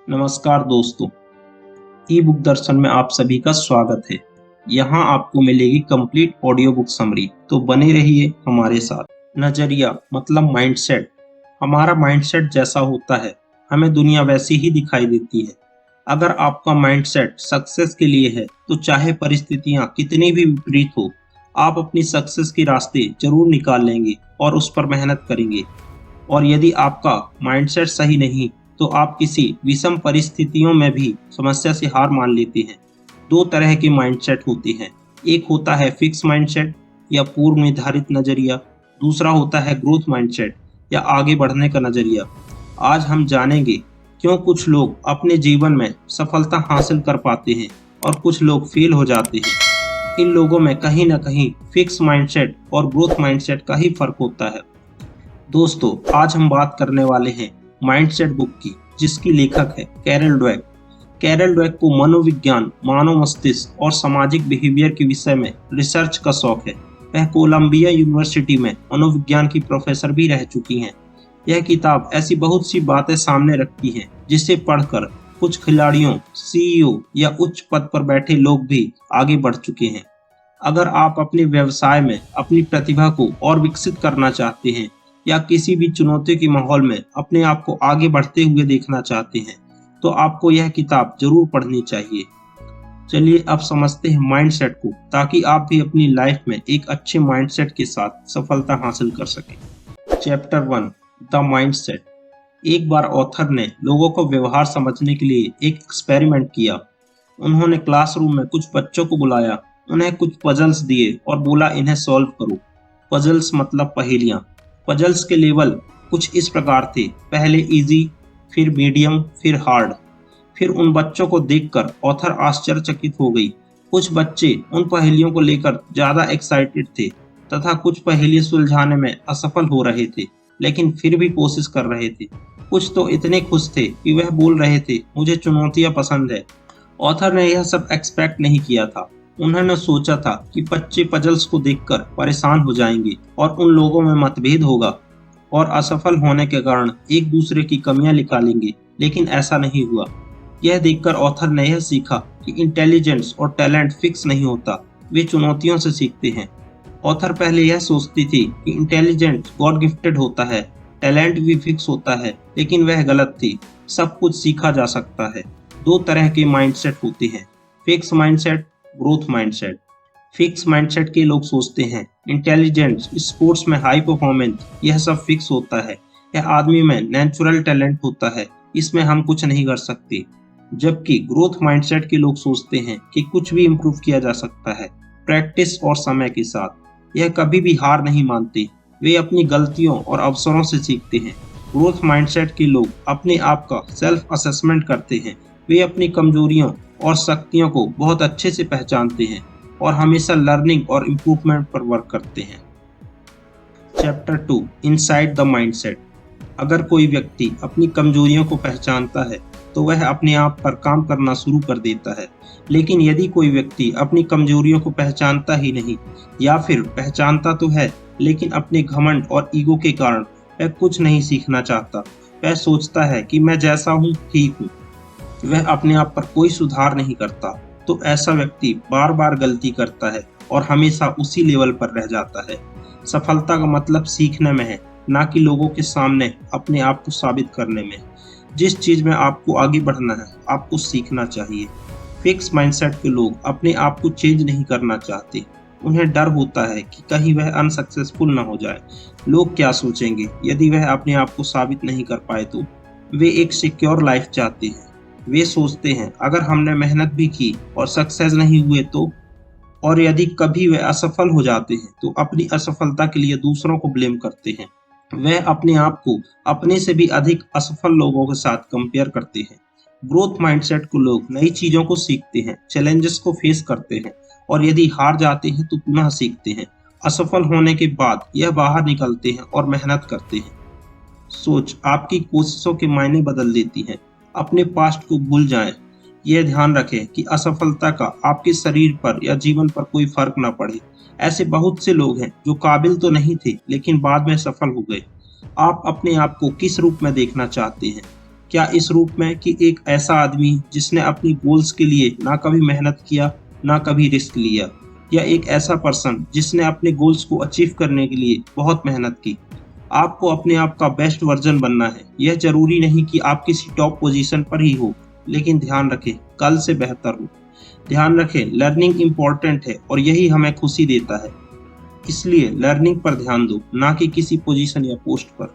नमस्कार दोस्तों, ई बुक दर्शन में आप सभी का स्वागत है। यहाँ आपको मिलेगी कंप्लीट ऑडियो बुक समरी, तो बने रहिए हमारे साथ। नजरिया मतलब माइंडसेट। हमारा माइंडसेट जैसा होता है, हमें दुनिया वैसी ही दिखाई देती है। अगर आपका माइंडसेट सक्सेस के लिए है, तो चाहे परिस्थितियाँ कितनी भी विपरीत हो, आप अपनी सक्सेस के रास्ते जरूर निकाल लेंगे और उस पर मेहनत करेंगे। और यदि आपका माइंडसेट सही नहीं, तो आप किसी विषम परिस्थितियों में भी समस्या से हार मान लेते हैं। दो तरह के माइंडसेट होते हैं। एक होता है फिक्स माइंडसेट या पूर्व निर्धारित नजरिया। दूसरा होता है ग्रोथ माइंडसेट या आगे बढ़ने का नजरिया। आज हम जानेंगे क्यों कुछ लोग अपने जीवन में सफलता हासिल कर पाते हैं और कुछ लोग फेल हो जाते हैं। इन लोगों में कहीं ना कहीं फिक्स माइंडसेट और ग्रोथ माइंडसेट का ही फर्क होता है। दोस्तों, आज हम बात करने वाले हैं माइंडसेट बुक की, जिसकी लेखक है कैरल ड्वेक। कैरल ड्वेक को मनोविज्ञान, मानव मस्तिष्क और सामाजिक बिहेवियर के विषय में रिसर्च का शौक है। वह कोलंबिया यूनिवर्सिटी में मनोविज्ञान की प्रोफेसर भी रह चुकी हैं। यह किताब ऐसी बहुत सी बातें सामने रखती है जिसे पढ़कर कुछ खिलाड़ियों, सीईओ या उच्च पद पर बैठे लोग भी आगे बढ़ चुके हैं। अगर आप अपने व्यवसाय में अपनी प्रतिभा को और विकसित करना चाहते हैं या किसी भी चुनौती के माहौल में अपने आप को आगे बढ़ते हुए देखना चाहते हैं, तो आपको यह किताब जरूर पढ़नी चाहिए। चलिए अब समझते हैं माइंडसेट को, ताकि आप भी अपनी लाइफ में एक अच्छे माइंडसेट के साथ सफलता हासिल कर सकें। Chapter 1, the mindset. एक बार ऑथर ने लोगों को व्यवहार समझने के लिए एक एक्सपेरिमेंट किया। उन्होंने क्लासरूम में कुछ बच्चों को बुलाया, उन्हें कुछ पजल्स दिए और बोला, इन्हें सॉल्व करो। पजल्स मतलब पहेलियां। पजल्स के लेवल कुछ इस प्रकार थे, पहले इजी, फिर मीडियम, फिर हार्ड। फिर उन बच्चों को देखकर ऑथर आश्चर्यचकित हो गई। कुछ बच्चे उन पहेलियों को लेकर ज्यादा एक्साइटेड थे तथा कुछ पहेलियां सुलझाने में असफल हो रहे थे, लेकिन फिर भी कोशिश कर रहे थे। कुछ तो इतने खुश थे कि वह बोल रहे थे, मुझे चुनौतियां पसंद है। ऑथर ने यह सब एक्सपेक्ट नहीं किया था। उन्होंने सोचा था कि बच्चे पजल्स को देखकर परेशान हो जाएंगे और उन लोगों में मतभेद होगा और असफल होने के कारण एक दूसरे की कमियां निकालेंगे, लेकिन ऐसा नहीं हुआ। यह देखकर ऑथर ने यह सीखा कि इंटेलिजेंस और टैलेंट फिक्स नहीं होता, वे चुनौतियों से सीखते हैं। ऑथर पहले यह सोचती थी कि इंटेलिजेंस गॉड गिफ्टेड होता है, टैलेंट भी फिक्स होता है, लेकिन वह गलत थी। सब कुछ सीखा जा सकता है। दो तरह के माइंडसेट होते हैं, fix mindset, growth mindset. Fix mindset के लोग सोचते हैं इंटेलिजेंस, स्पोर्ट्स में हाई परफॉर्मेंस, यह सब फिक्स होता है, यह आदमी में नेचुरल टैलेंट होता है, इसमें हम कुछ नहीं कर सकते। जबकि ग्रोथ माइंडसेट के लोग सोचते हैं कि कुछ भी इम्प्रूव किया जा सकता है, प्रैक्टिस और समय के साथ। यह कभी भी हार नहीं मानते, वे अपनी गलतियों और अवसरों से सीखते हैं। ग्रोथ माइंडसेट के लोग अपने आप का सेल्फ असेसमेंट करते हैं। वे अपनी कमजोरियों और शक्तियों को बहुत अच्छे से पहचानते हैं और हमेशा लर्निंग और इम्प्रूवमेंट पर वर्क करते हैं। Chapter 2, inside the mindset. अगर कोई व्यक्ति अपनी कमजोरियों को पहचानता है, तो वह अपने आप पर काम करना शुरू कर देता है। लेकिन यदि कोई व्यक्ति अपनी कमजोरियों को पहचानता ही नहीं, या फिर पहचानता तो है लेकिन अपने घमंड और ईगो के कारण वह कुछ नहीं सीखना चाहता, वह सोचता है कि मैं जैसा हूँ ठीक हूँ, वह अपने आप पर कोई सुधार नहीं करता, तो ऐसा व्यक्ति बार बार गलती करता है और हमेशा उसी लेवल पर रह जाता है। सफलता का मतलब सीखने में है, ना कि लोगों के सामने अपने आप को साबित करने में। जिस चीज में आपको आगे बढ़ना है, आपको सीखना चाहिए। फिक्स माइंडसेट के लोग अपने आप को चेंज नहीं करना चाहते। उन्हें डर होता है कि कहीं वह अनसक्सेसफुल ना हो जाए। लोग क्या सोचेंगे यदि वह अपने आप को साबित नहीं कर पाए तो। वे एक सिक्योर लाइफ चाहते हैं। वे सोचते हैं अगर हमने मेहनत भी की और सक्सेस नहीं हुए तो, और यदि कभी वे असफल हो जाते हैं तो अपनी असफलता के लिए दूसरों को ब्लेम करते हैं। वे अपने आप को अपने से भी अधिक असफल लोगों के साथ कंपेयर करते हैं। ग्रोथ माइंडसेट को लोग नई चीजों को सीखते हैं, चैलेंजेस को फेस करते हैं और यदि हार जाते हैं तो पुनः सीखते हैं। असफल होने के बाद यह बाहर निकलते हैं और मेहनत करते हैं। सोच आपकी कोशिशों के मायने बदल देती है। अपने पास्ट को भूल जाएं। यह ध्यान रखें कि असफलता का आपके शरीर पर या जीवन पर कोई फर्क न पड़े। ऐसे बहुत से लोग हैं जो काबिल तो नहीं थे लेकिन बाद में सफल हो गए। आप अपने आप को किस रूप में देखना चाहते हैं? क्या इस रूप में कि एक ऐसा आदमी जिसने अपनी गोल्स के लिए ना कभी मेहनत किया, ना कभी रिस्क लिया, या एक ऐसा पर्सन जिसने अपने गोल्स को अचीव करने के लिए बहुत मेहनत की। आपको अपने आप का बेस्ट वर्जन बनना है। यह जरूरी नहीं कि आप किसी टॉप पोजीशन पर ही हो, लेकिन ध्यान रखें कल से बेहतर हो। ध्यान रखें लर्निंग इम्पोर्टेंट है और यही हमें खुशी देता है। इसलिए लर्निंग पर ध्यान दो, ना कि किसी पोजीशन या पोस्ट पर।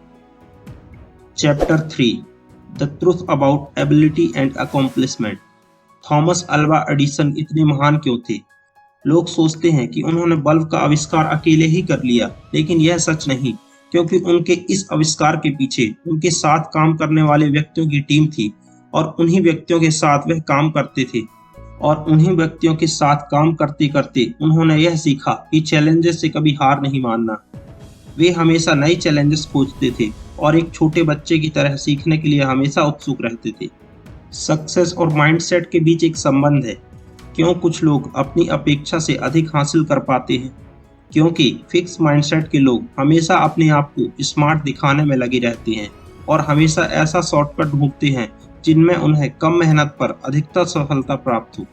Chapter 3 the truth about ability and accomplishment. Thomas Alva Edison इतने महान क्यों थे? लोग सोचते हैं कि उन्होंने बल्ब का आविष्कार अकेले ही कर लिया, लेकिन यह सच नहीं, क्योंकि उनके इस आविष्कार के पीछे उनके साथ काम करने वाले व्यक्तियों की टीम थी और उन्हीं व्यक्तियों के साथ वह काम करते थे। और उन्हीं व्यक्तियों के साथ काम करते करते उन्होंने यह सीखा कि चैलेंजेस से कभी हार नहीं मानना। वे हमेशा नए चैलेंजेस खोजते थे और एक छोटे बच्चे की तरह सीखने के लिए हमेशा उत्सुक रहते थे। सक्सेस और माइंडसेट के बीच एक संबंध है। क्यों कुछ लोग अपनी अपेक्षा से अधिक हासिल कर पाते हैं? क्योंकि फिक्स माइंडसेट के लोग हमेशा अपने आप को स्मार्ट दिखाने में लगे रहते हैं और हमेशा ऐसा शॉर्टकट ढूंढते हैं जिनमें उन्हें कम मेहनत पर अधिकतर सफलता प्राप्त हो।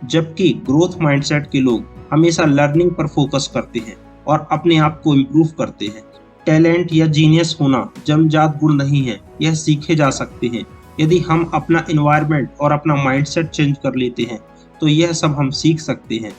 जबकि ग्रोथ माइंडसेट के लोग हमेशा लर्निंग पर फोकस करते हैं और अपने आप को इम्प्रूव करते हैं। टैलेंट या जीनियस होना जन्मजात गुण नहीं है, यह सीखे जा सकते हैं। यदि हम अपना एनवायरनमेंट और अपना माइंडसेट चेंज कर लेते हैं तो यह सब हम सीख सकते हैं।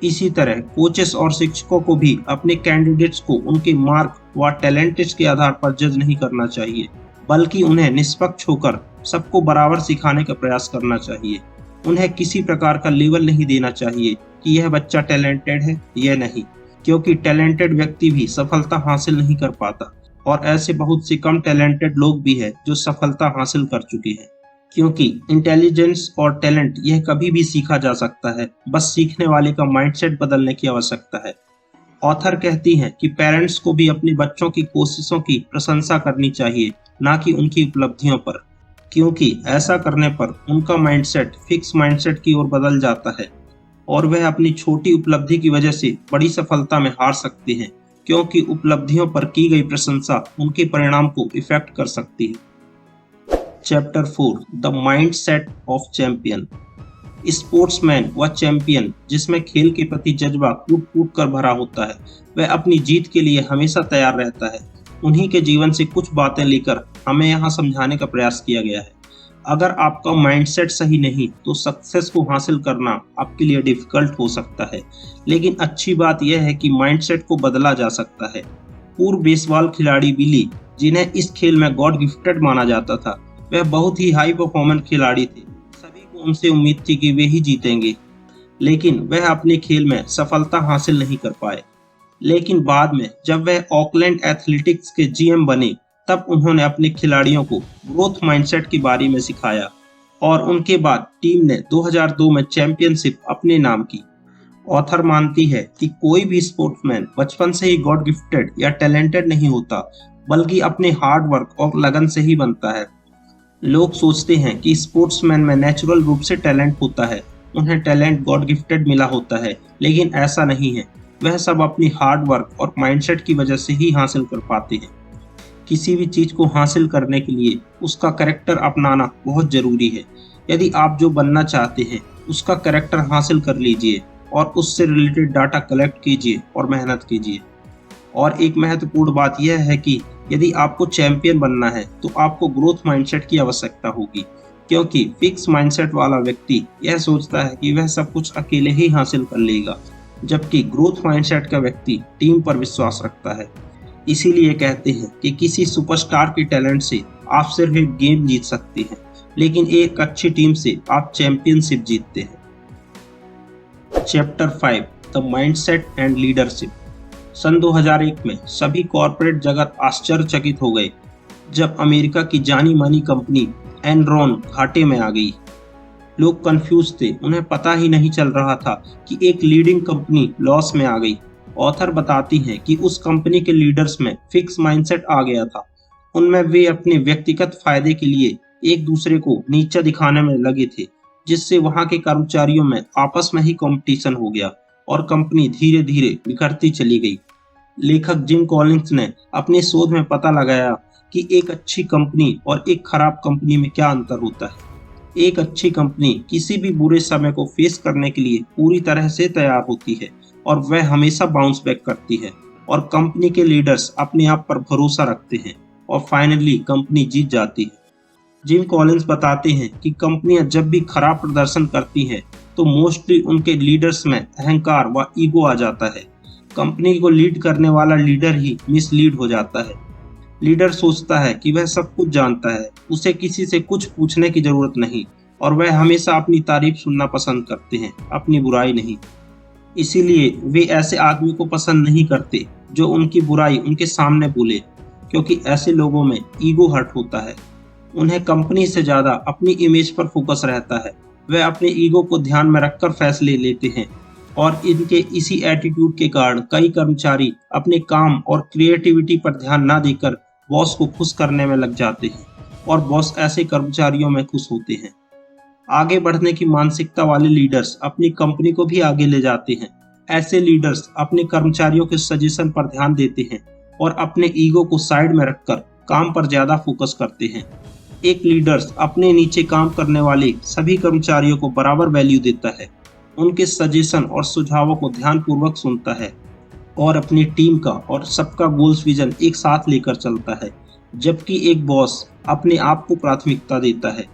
इसी तरह कोचेस और शिक्षकों को भी अपने कैंडिडेट्स को उनके मार्क व टैलेंट्स के आधार पर जज नहीं करना चाहिए, बल्कि उन्हें निष्पक्ष होकर सबको बराबर सिखाने का प्रयास करना चाहिए। उन्हें किसी प्रकार का लेबल नहीं देना चाहिए कि यह बच्चा टैलेंटेड है, यह नहीं, क्योंकि टैलेंटेड व्यक्ति भी सफलता हासिल नहीं कर पाता और ऐसे बहुत से कम टैलेंटेड लोग भी हैं जो सफलता हासिल कर चुके हैं। क्योंकि इंटेलिजेंस और टैलेंट यह कभी भी सीखा जा सकता है, बस सीखने वाले का माइंडसेट बदलने की आवश्यकता है। ऑथर कहती हैं कि पेरेंट्स को भी अपने बच्चों की कोशिशों की प्रशंसा करनी चाहिए, ना कि उनकी उपलब्धियों पर, क्योंकि ऐसा करने पर उनका माइंडसेट फिक्स माइंडसेट की ओर बदल जाता है और वह अपनी छोटी उपलब्धि की वजह से बड़ी सफलता में हार सकते हैं, क्योंकि उपलब्धियों पर की गई प्रशंसा उनके परिणाम को इफेक्ट कर सकती है। Chapter 4 the mindset of champion. Sportsman व चैंपियन जिसमें खेल के प्रति जज्बा कूट कूट कर भरा होता है, वह अपनी जीत के लिए हमेशा तैयार रहता है। उन्हीं के जीवन से कुछ बातें लेकर हमें यहाँ समझाने का प्रयास किया गया है। अगर आपका माइंडसेट सही नहीं तो सक्सेस को हासिल करना आपके लिए डिफिकल्ट हो सकता है, लेकिन अच्छी बात यह है कि माइंडसेट को बदला जा सकता है। पूर्व बेसबॉल खिलाड़ी बिली, जिन्हें इस खेल में गॉड गिफ्टेड माना जाता था, वह बहुत ही हाई परफॉर्मेंस खिलाड़ी थे। सभी को उनसे उम्मीद थी कि वे ही जीतेंगे, लेकिन वह अपने खेल में सफलता हासिल नहीं कर पाए। लेकिन बाद में जब वह ऑकलैंड एथलेटिक्स के जीएम बने, तब उन्होंने अपने खिलाड़ियों को ग्रोथ माइंडसेट के बारे में सिखाया और उनके बाद टीम ने 2002 में चैंपियनशिप अपने नाम की। ऑथर मानती है कि कोई भी स्पोर्ट्समैन बचपन से ही गॉड गिफ्टेड या टैलेंटेड नहीं होता, बल्कि अपने हार्ड वर्क और लगन से ही बनता है। लोग सोचते हैं कि स्पोर्ट्समैन में नेचुरल रूप से टैलेंट होता है, उन्हें टैलेंट गॉड गिफ्टेड मिला होता है, लेकिन ऐसा नहीं है। वह सब अपनी हार्ड वर्क और माइंडसेट की वजह से ही हासिल कर पाते हैं। किसी भी चीज को हासिल करने के लिए उसका कैरेक्टर अपनाना बहुत जरूरी है। यदि आप जो बनना चाहते हैं उसका कैरेक्टर हासिल कर लीजिए और उससे रिलेटेड डाटा कलेक्ट कीजिए और मेहनत कीजिए। और एक महत्वपूर्ण बात यह है कि यदि आपको चैंपियन बनना है तो आपको ग्रोथ माइंडसेट की आवश्यकता होगी, क्योंकि फिक्स माइंडसेट वाला व्यक्ति यह सोचता है कि वह सब कुछ अकेले ही हासिल कर लेगा, जबकि ग्रोथ माइंडसेट का व्यक्ति टीम पर विश्वास रखता है। इसीलिए कहते हैं कि किसी सुपरस्टार के टैलेंट से आप सिर्फ एक गेम जीत सकते हैं, लेकिन एक अच्छी टीम से आप चैंपियनशिप जीतते हैं। Chapter 5 the mindset and leadership. सन 2001 में सभी कॉरपोरेट जगत आश्चर्यचकित हो गए जब अमेरिका की जानी मानी कंपनी एनरॉन घाटे में आ गई। लोग कंफ्यूज थे, उन्हें पता ही नहीं चल रहा था कि एक लीडिंग कंपनी लॉस में आ गई। ऑथर बताती हैं कि उस कंपनी के लीडर्स में फिक्स माइंडसेट आ गया था। उनमें वे अपने व्यक्तिगत फायदे के लिए एक दूसरे को नीचा दिखाने में लगे थे, जिससे वहां के कर्मचारियों में आपस में ही कंपटीशन हो गया और कंपनी धीरे धीरे बिखरती चली गई। लेखक जिम कॉलिंस ने अपने शोध में पता लगाया कि एक अच्छी कंपनी और एक खराब कंपनी में क्या अंतर होता है। एक अच्छी कंपनी किसी भी बुरे समय को फेस करने के लिए पूरी तरह से तैयार होती है और वह हमेशा बाउंस बैक करती है, और कंपनी के लीडर्स अपने आप पर भरोसा रखते हैं और फाइनली कंपनी जीत जाती है। जिम कॉलिंस बताते हैं कि कंपनियां जब भी खराब प्रदर्शन करती हैं तो मोस्टली उनके लीडर्स में अहंकार व ईगो आ जाता है। कंपनी को लीड करने वाला लीडर ही मिसलीड हो जाता है। लीडर सोचता है कि वह सब कुछ जानता है, उसे किसी से कुछ पूछने की जरूरत नहीं, और वह हमेशा अपनी तारीफ सुनना पसंद करते हैं, अपनी बुराई नहीं। इसीलिए वे ऐसे आदमी को पसंद नहीं करते जो उनकी बुराई उनके सामने बोले, क्योंकि ऐसे लोगों में ईगो हर्ट होता है। उन्हें कंपनी से ज्यादा अपनी इमेज पर फोकस रहता है। वे अपने ईगो को ध्यान में रखकर फैसले लेते हैं, और इनके इसी एटीट्यूड के कारण कई कर्मचारी अपने काम और क्रिएटिविटी पर ध्यान न देकर बॉस को खुश करने में लग जाते हैं, और बॉस ऐसे कर्मचारियों में खुश होते हैं। आगे बढ़ने की मानसिकता वाले लीडर्स अपनी कंपनी को भी आगे ले जाते हैं। ऐसे लीडर्स अपने कर्मचारियों के सजेशन पर ध्यान देते हैं और अपने ईगो को साइड में रखकर काम पर ज्यादा फोकस करते हैं। एक लीडर्स अपने नीचे काम करने वाले सभी कर्मचारियों को बराबर वैल्यू देता है, उनके सजेशन और सुझावों को ध्यानपूर्वक सुनता है और अपनी टीम का और सबका गोल्स विजन एक साथ लेकर चलता है। जबकि एक बॉस अपने आप को प्राथमिकता देता है,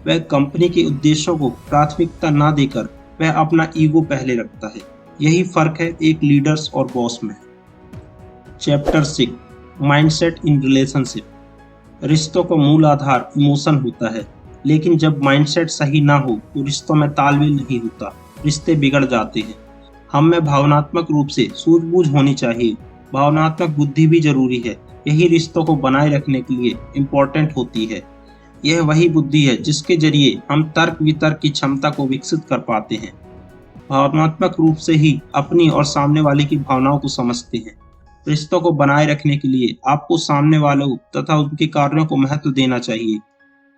वह कंपनी के उद्देश्यों को प्राथमिकता ना देकर वह अपना ईगो पहले रखता है। यही फर्क है एक लीडर्स और बॉस में। Chapter 6 mindset in relationship. रिश्तों का मूल आधार इमोशन होता है, लेकिन जब माइंडसेट सही ना हो तो रिश्तों में तालमेल नहीं होता, रिश्ते बिगड़ जाते हैं। हम में भावनात्मक रूप से सूझबूझ होनी चाहिए। भावनात्मक बुद्धि भी जरूरी है, यही रिश्तों को बनाए रखने के लिए इम्पोर्टेंट होती है। यह वही बुद्धि है जिसके जरिए हम तर्क वितर्क की क्षमता को विकसित कर पाते हैं। भावनात्मक रूप से ही अपनी और सामने वाले की भावनाओं को समझते हैं। रिश्तों को बनाए रखने के लिए आपको सामने वालों तथा उनके कार्यों को महत्व देना चाहिए।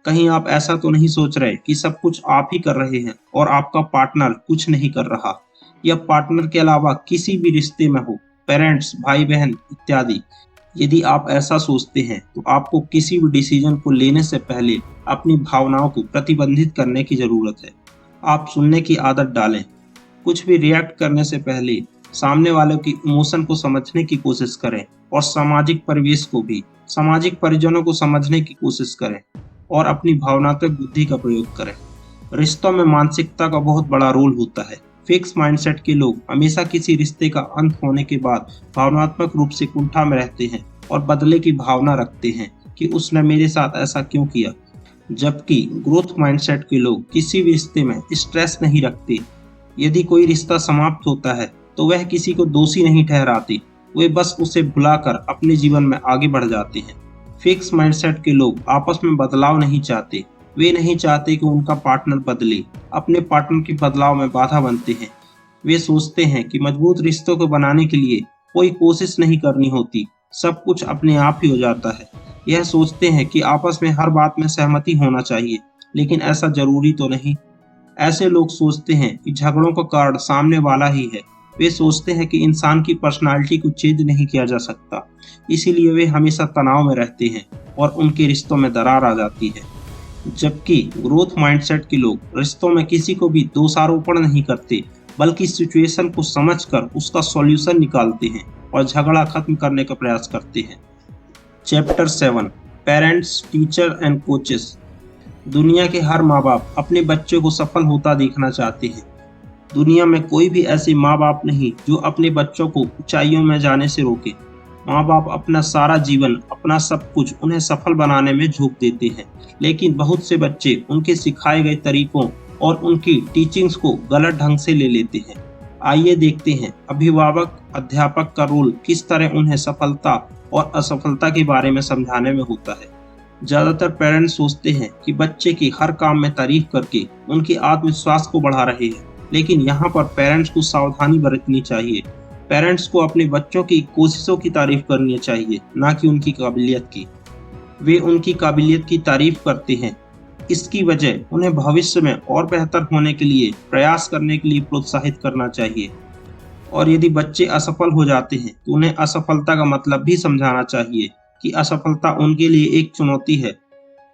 कहीं आप ऐसा तो नहीं सोच रहे कि सब कुछ आप ही कर रहे हैं और आपका पार्टनर कुछ नहीं कर रहा, या पार्टनर के अलावा किसी भी रिश्ते में हो, पेरेंट्स, भाई बहन इत्यादि। यदि आप ऐसा सोचते हैं तो आपको किसी भी डिसीजन को लेने से पहले अपनी भावनाओं को प्रतिबंधित करने की जरूरत है। आप सुनने की आदत डालें। कुछ भी रिएक्ट करने से पहले सामने वालों की इमोशन को समझने की कोशिश करें और सामाजिक परिवेश को भी, सामाजिक परिजनों को समझने की कोशिश करें और अपनी भावनात्मक बुद्धि का प्रयोग करें। रिश्तों में मानसिकता का बहुत बड़ा रोल होता है। फिक्स माइंडसेट के लोग हमेशा किसी रिश्ते का अंत होने के बाद भावनात्मक रूप से कुंठा में रहते हैं और बदले की भावना रखते हैं कि उसने मेरे साथ ऐसा क्यों किया। जबकि ग्रोथ माइंडसेट के लोग किसी भी रिश्ते में स्ट्रेस नहीं रखते। यदि कोई रिश्ता समाप्त होता है तो वह किसी को दोषी नहीं ठहराते, वे बस उसे भुलाकर अपने जीवन में आगे बढ़ जाते हैं। फिक्स माइंडसेट के लोग आपस में बदलाव नहीं चाहते। वे नहीं चाहते कि उनका पार्टनर बदले, अपने पार्टनर के बदलाव में बाधा बनते हैं। वे सोचते हैं कि मजबूत रिश्तों को बनाने के लिए कोई कोशिश नहीं करनी होती, सब कुछ अपने आप ही हो जाता है। यह सोचते हैं कि आपस में हर बात में सहमति होना चाहिए, लेकिन ऐसा जरूरी तो नहीं। ऐसे लोग सोचते हैं कि झगड़ों का कारण सामने वाला ही है। वे सोचते हैं कि इंसान की पर्सनालिटी को चेंज नहीं किया जा सकता, इसीलिए वे हमेशा तनाव में रहते हैं और उनके रिश्तों में दरार आ जाती है। जबकि ग्रोथ माइंडसेट के लोग रिश्तों में किसी को भी दोषारोपण नहीं करते, बल्कि सिचुएशन को समझकर उसका सॉल्यूशन निकालते हैं और झगड़ा खत्म करने का प्रयास करते हैं। Chapter 7 parents, teacher and coaches. दुनिया के हर माँ बाप अपने बच्चों को सफल होता देखना चाहते हैं। दुनिया में कोई भी ऐसे माँ बाप नहीं जो अपने बच्चों को ऊंचाइयों में जाने से रोके। माँ बाप अपना सारा जीवन, अपना सब कुछ उन्हें सफल बनाने में झोंक देते हैं, लेकिन बहुत से बच्चे उनके सिखाए गए तरीकों और उनकी टीचिंग्स को गलत ढंग से ले लेते हैं। आइए देखते हैं अभिभावक, अध्यापक का रोल किस तरह उन्हें सफलता और असफलता के बारे में समझाने में होता है। ज्यादातर पेरेंट्स सोचते हैं कि बच्चे की हर काम में तारीफ करके उनके आत्मविश्वास को बढ़ा रहे हैं, लेकिन यहाँ पर पेरेंट्स को सावधानी बरतनी चाहिए। पेरेंट्स को अपने बच्चों की कोशिशों की तारीफ करनी चाहिए, ना कि उनकी काबिलियत की। वे उनकी काबिलियत की तारीफ करते हैं, इसकी वजह उन्हें भविष्य में और बेहतर होने के लिए प्रयास करने के लिए प्रोत्साहित करना चाहिए। और यदि बच्चे असफल हो जाते हैं तो उन्हें असफलता का मतलब भी समझाना चाहिए, कि असफलता उनके लिए एक चुनौती है,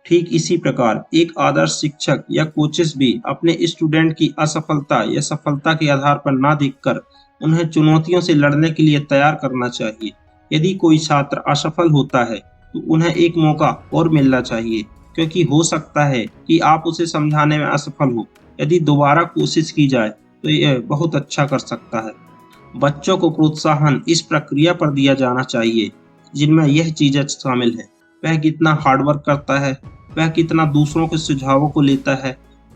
ठीक इसी प्रकार एक आदर्श शिक्षक या कोचेस भी अपने स्टूडेंट की असफलता या सफलता के आधार पर ना देखकर उन्हें चुनौतियों से लड़ने के लिए तैयार करना चाहिए। यदि कोई छात्र असफल होता है तो उन्हें एक मौका और मिलना चाहिए, क्योंकि हो सकता है कि आप उसे समझाने में असफल हो। यदि दोबारा कोशिश की जाए तो यह बहुत अच्छा कर सकता है। बच्चों को प्रोत्साहन इस प्रक्रिया पर दिया जाना चाहिए जिनमें यह चीजें शामिल है। वह कितना हार्डवर्क करता है, वह कितना दूसरों के सुझावों को लेता है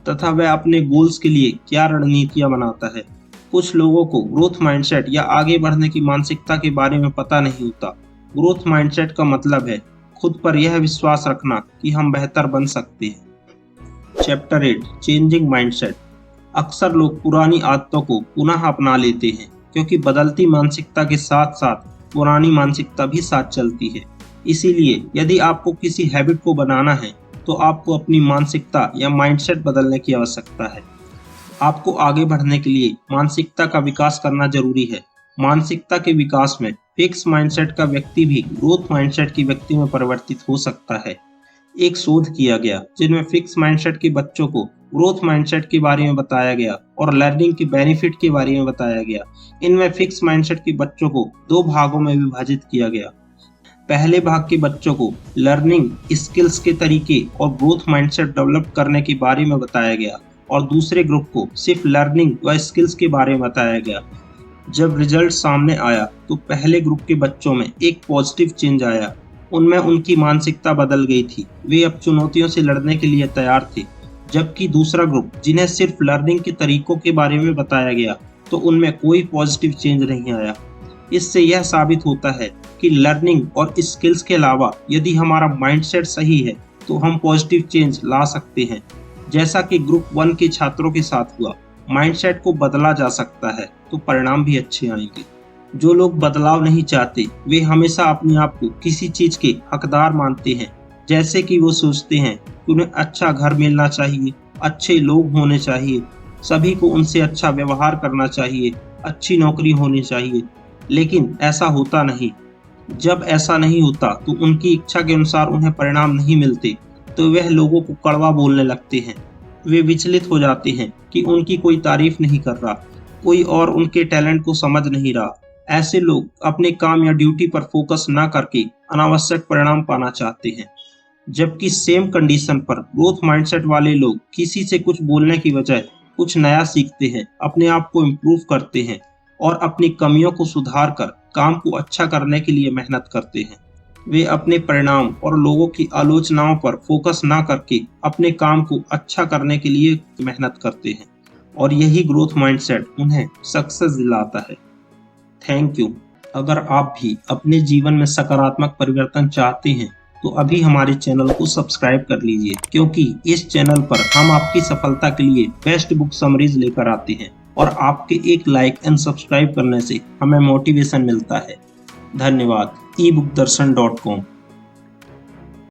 तथा वह अपने गोल्स के लिए क्या रणनीतियां बनाता है। कुछ लोगों को ग्रोथ माइंडसेट या आगे बढ़ने की मानसिकता के बारे में पता नहीं होता। ग्रोथ माइंडसेट का मतलब है खुद पर यह विश्वास रखना कि हम बेहतर बन सकते हैं। Chapter 8 changing mindset. अक्सर लोग पुरानी आदतों को पुनः अपना लेते हैं क्योंकि बदलती मानसिकता के साथ साथ पुरानी मानसिकता भी साथ चलती है। इसीलिए यदि आपको किसी हैबिट को बनाना है तो आपको अपनी मानसिकता या माइंडसेट बदलने की आवश्यकता है। आपको आगे बढ़ने के लिए मानसिकता का विकास करना जरूरी है। मानसिकता के विकास में फिक्स माइंडसेट का व्यक्ति भी ग्रोथ माइंडसेट के व्यक्ति में परिवर्तित हो सकता है। एक शोध किया गया जिनमें फिक्स माइंडसेट के बच्चों को ग्रोथ माइंडसेट के बारे में बताया गया और लर्निंग के बेनिफिट के बारे में बताया गया। इनमें फिक्स माइंडसेट के बच्चों को 2 भागों में विभाजित किया गया। पहले भाग के बच्चों को लर्निंग स्किल्स के तरीके और ग्रोथ माइंडसेट डेवलप करने के बारे में बताया गया और दूसरे ग्रुप को सिर्फ लर्निंग व स्किल्स के बारे में बताया गया। जब रिजल्ट सामने आया तो पहले ग्रुप के बच्चों में एक पॉजिटिव चेंज आया। उनमें उनकी मानसिकता बदल गई थी, वे अब चुनौतियों से लड़ने के लिए तैयार थे। जबकि दूसरा ग्रुप जिन्हें सिर्फ लर्निंग के तरीकों के बारे में बताया गया तो उनमें कोई पॉजिटिव चेंज नहीं आया। इससे यह साबित होता है कि लर्निंग और स्किल्स के अलावा यदि हमारा माइंडसेट सही है तो हम पॉजिटिव चेंज ला सकते हैं। जैसा कि ग्रुप 1 के छात्रों के साथ हुआ, माइंडसेट को बदला जा सकता है तो परिणाम भी अच्छे आएंगे। जो लोग बदलाव नहीं चाहते वे हमेशा अपने आप को किसी चीज के हकदार मानते हैं, जैसे कि वो सोचते हैं कि उन्हें अच्छा घर मिलना चाहिए, अच्छे लोग होने चाहिए, सभी को उनसे अच्छा व्यवहार करना चाहिए, अच्छी नौकरी होनी चाहिए। लेकिन ऐसा होता नहीं। जब ऐसा नहीं होता तो उनकी इच्छा के अनुसार उन्हें परिणाम नहीं मिलते तो वह लोगों को कड़वा बोलने लगते हैं। वे विचलित हो जाते हैं कि उनकी कोई तारीफ नहीं कर रहा, कोई और उनके टैलेंट को समझ नहीं रहा। ऐसे लोग अपने काम या ड्यूटी पर फोकस ना करके अनावश्यक परिणाम पाना चाहते हैं। जबकि सेम कंडीशन पर ग्रोथ माइंडसेट वाले लोग किसी से कुछ बोलने की बजाय कुछ नया सीखते हैं, अपने आप को इम्प्रूव करते हैं और अपनी कमियों को सुधार कर काम को अच्छा करने के लिए मेहनत करते हैं। वे अपने परिणाम और लोगों की आलोचनाओं पर फोकस ना करके अपने काम को अच्छा करने के लिए मेहनत करते हैं और यही ग्रोथ माइंडसेट उन्हें सक्सेस दिलाता है। Thank you. अगर आप भी अपने जीवन में सकारात्मक परिवर्तन चाहते हैं तो अभी हमारे चैनल को सब्सक्राइब कर लीजिए, क्योंकि इस चैनल पर हम आपकी सफलता के लिए बेस्ट बुक समरीज लेकर आते हैं और आपके एक लाइक एंड सब्सक्राइब करने से हमें मोटिवेशन मिलता है। धन्यवाद। ebookdarshan.com